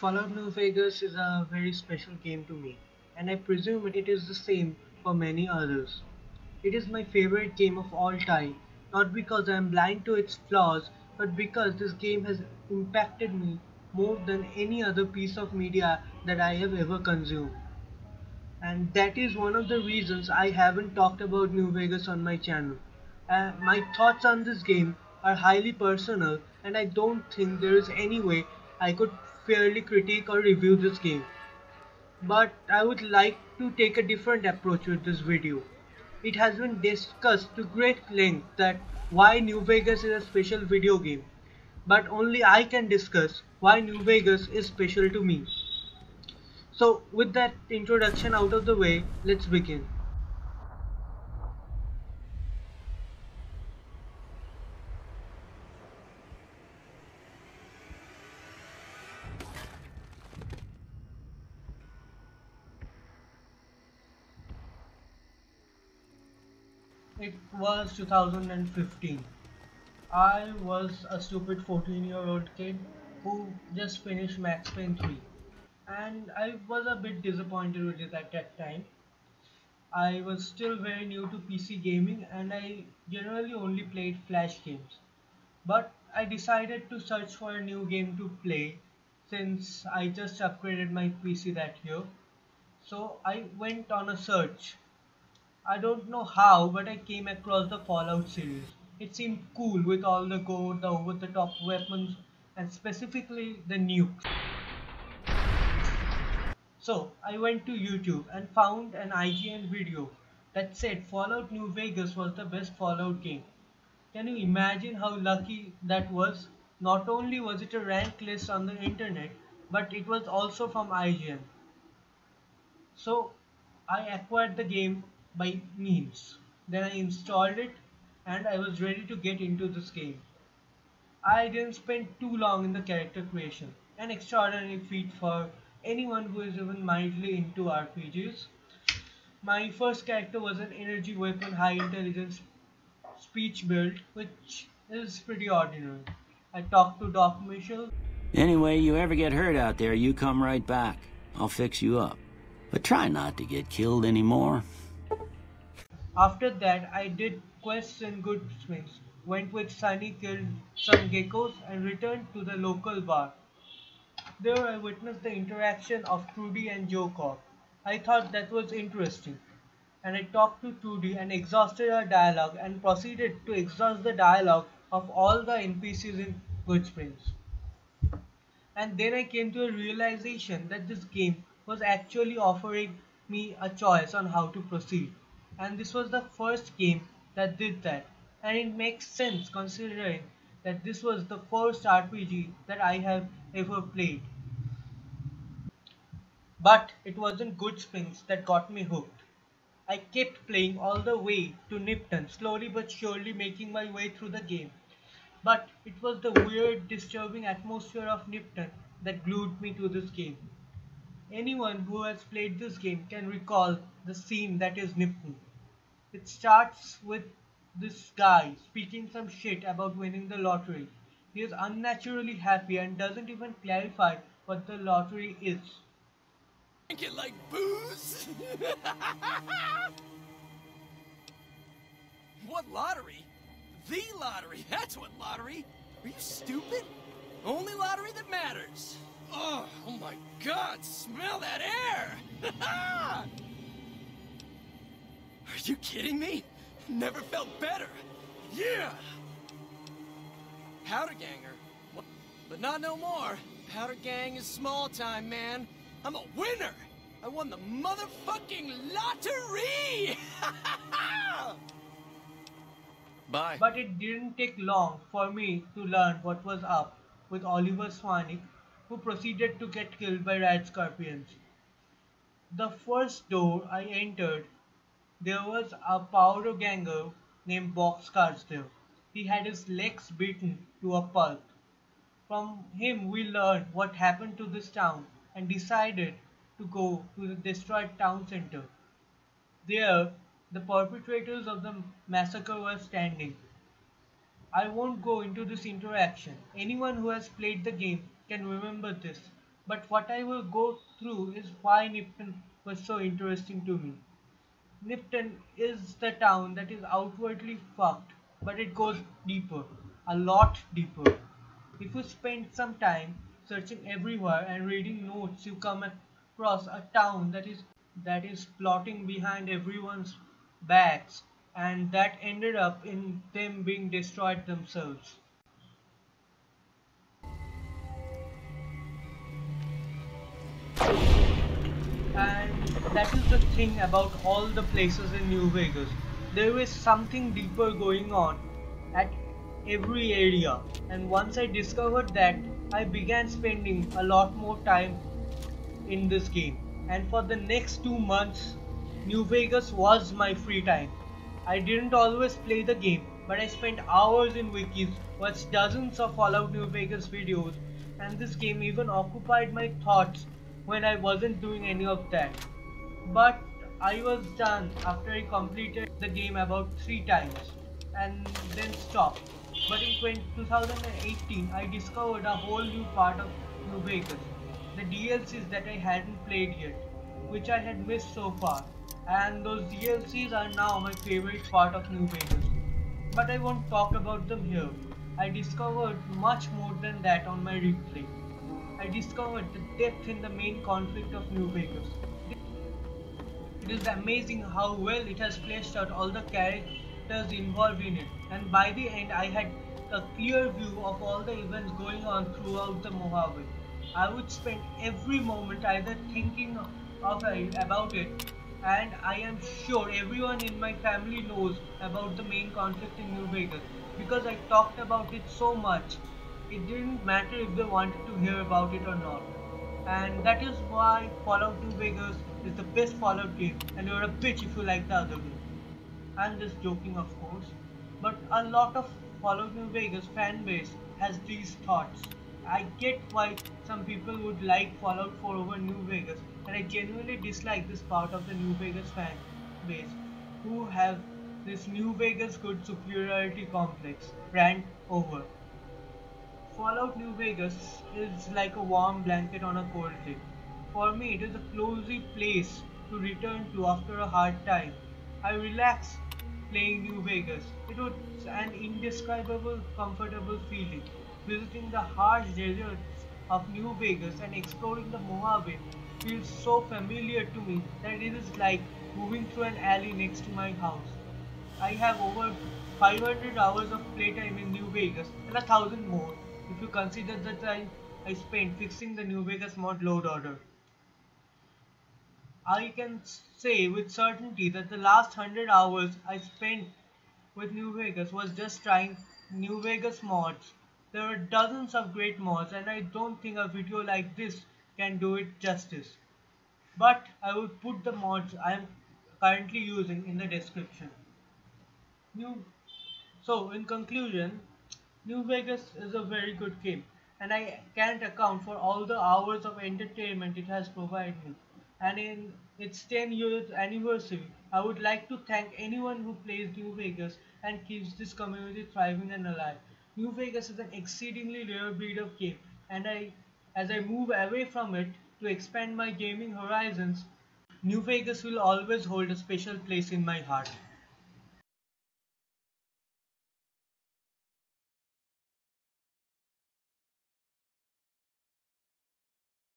Fallout New Vegas is a very special game to me, and I presume it is the same for many others. It is my favorite game of all time, not because I am blind to its flaws, but because this game has impacted me more than any other piece of media that I have ever consumed. And that is one of the reasons I haven't talked about New Vegas on my channel. My thoughts on this game are highly personal, and I don't think there is any way I could fairly critique or review this game. But I would like to take a different approach with this video. It has been discussed to great length that why New Vegas is a special video game, but only I can discuss why New Vegas is special to me. So with that introduction out of the way, let's begin. It was 2015. I was a stupid 14-year-old kid who just finished Max Payne 3, and I was a bit disappointed with it at that time. I was still very new to PC gaming and I generally only played Flash games. But I decided to search for a new game to play since I just upgraded my PC that year. So I went on a search. I don't know how, but I came across the Fallout series. It seemed cool with all the gore, the over the top weapons, and specifically the nukes. So I went to YouTube and found an IGN video that said Fallout New Vegas was the best Fallout game. Can you imagine how lucky that was? Not only was it a ranked list on the internet, but it was also from IGN. So I acquired the game by memes. Then I installed it and I was ready to get into this game. I didn't spend too long in the character creation, an extraordinary feat for anyone who is even mildly into RPGs. My first character was an energy weapon high intelligence speech build, which is pretty ordinary. I talked to Doc Mitchell. Anyway, you ever get hurt out there, you come right back. I'll fix you up. But try not to get killed anymore. After that, I did quests in Goodsmiths, went with Sunny, killed some geckos, and returned to the local bar. There I witnessed the interaction of Trudy and Joe Cobb. I thought that was interesting, and I talked to Trudy and exhausted her dialogue and proceeded to exhaust the dialogue of all the NPCs in Goodsprings. And then I came to a realization that this game was actually offering me a choice on how to proceed. And this was the first game that did that. And it makes sense considering that this was the first RPG that I have ever played. But it wasn't Good Springs that got me hooked. I kept playing all the way to Nipton, slowly but surely making my way through the game. But it was the weird, disturbing atmosphere of Nipton that glued me to this game. Anyone who has played this game can recall the scene that is Nipton. It starts with this guy speaking some shit about winning the lottery. He is unnaturally happy and doesn't even clarify what the lottery is. Drink it like booze? What lottery? The lottery, that's what lottery. Are you stupid? Only lottery that matters. Oh my God, smell that air! Are you kidding me? Never felt better. Yeah! Powder ganger. But not no more. Powder gang is small time, man. I'm a winner! I won the motherfucking lottery! Bye. But it didn't take long for me to learn what was up with Oliver Swanik, who proceeded to get killed by rat scorpions. The first door I entered, there was a powder ganger named Boxcars there. He had his legs beaten to a pulp. From him we learned what happened to this town and decided to go to the destroyed town center. There, the perpetrators of the massacre were standing. I won't go into this interaction. Anyone who has played the game can remember this. But what I will go through is why Nipton was so interesting to me. Nipton is the town that is outwardly fucked, but it goes deeper, a lot deeper. If you spend some time searching everywhere and reading notes, you come across a town that is plotting behind everyone's backs and that ended up in them being destroyed themselves. And that is the thing about all the places in New Vegas. There is something deeper going on at every area. And once I discovered that, I began spending a lot more time in this game. And for the next 2 months, New Vegas was my free time. I didn't always play the game, but I spent hours in wikis, watched dozens of Fallout New Vegas videos, and this game even occupied my thoughts when I wasn't doing any of that. But I was done after I completed the game about 3 times and then stopped. But in 2018, I discovered a whole new part of New Vegas, the DLCs that I hadn't played yet, which I had missed so far, and those DLCs are now my favorite part of New Vegas. But I won't talk about them here. I discovered much more than that on my replay. I discovered the depth in the main conflict of New Vegas. It is amazing how well it has fleshed out all the characters involved in it, and by the end I had a clear view of all the events going on throughout the Mojave. I would spend every moment either thinking about it, and I am sure everyone in my family knows about the main conflict in New Vegas because I talked about it so much. It didn't matter if they wanted to hear about it or not. And that is why Fallout New Vegas is the best Fallout game, and you're a bitch if you like the other game. I'm just joking, of course, but a lot of Fallout New Vegas fan base has these thoughts. I get why some people would like Fallout 4 over New Vegas, and I genuinely dislike this part of the New Vegas fan base who have this New Vegas good superiority complex rant over. Fallout New Vegas is like a warm blanket on a cold day. For me, it is a cozy place to return to after a hard time. I relax playing New Vegas. It was an indescribable, comfortable feeling. Visiting the harsh deserts of New Vegas and exploring the Mojave feels so familiar to me that it is like moving through an alley next to my house. I have over 500 hours of playtime in New Vegas and 1,000 more if you consider the time I spent fixing the New Vegas mod load order. I can say with certainty that the last 100 hours I spent with New Vegas was just trying New Vegas mods. There are dozens of great mods and I don't think a video like this can do it justice. But I will put the mods I am currently using in the description. New So, in conclusion, New Vegas is a very good game, and I can't account for all the hours of entertainment it has provided me. And in its 10 years anniversary, I would like to thank anyone who plays New Vegas and keeps this community thriving and alive. New Vegas is an exceedingly rare breed of game, and as I move away from it to expand my gaming horizons, New Vegas will always hold a special place in my heart.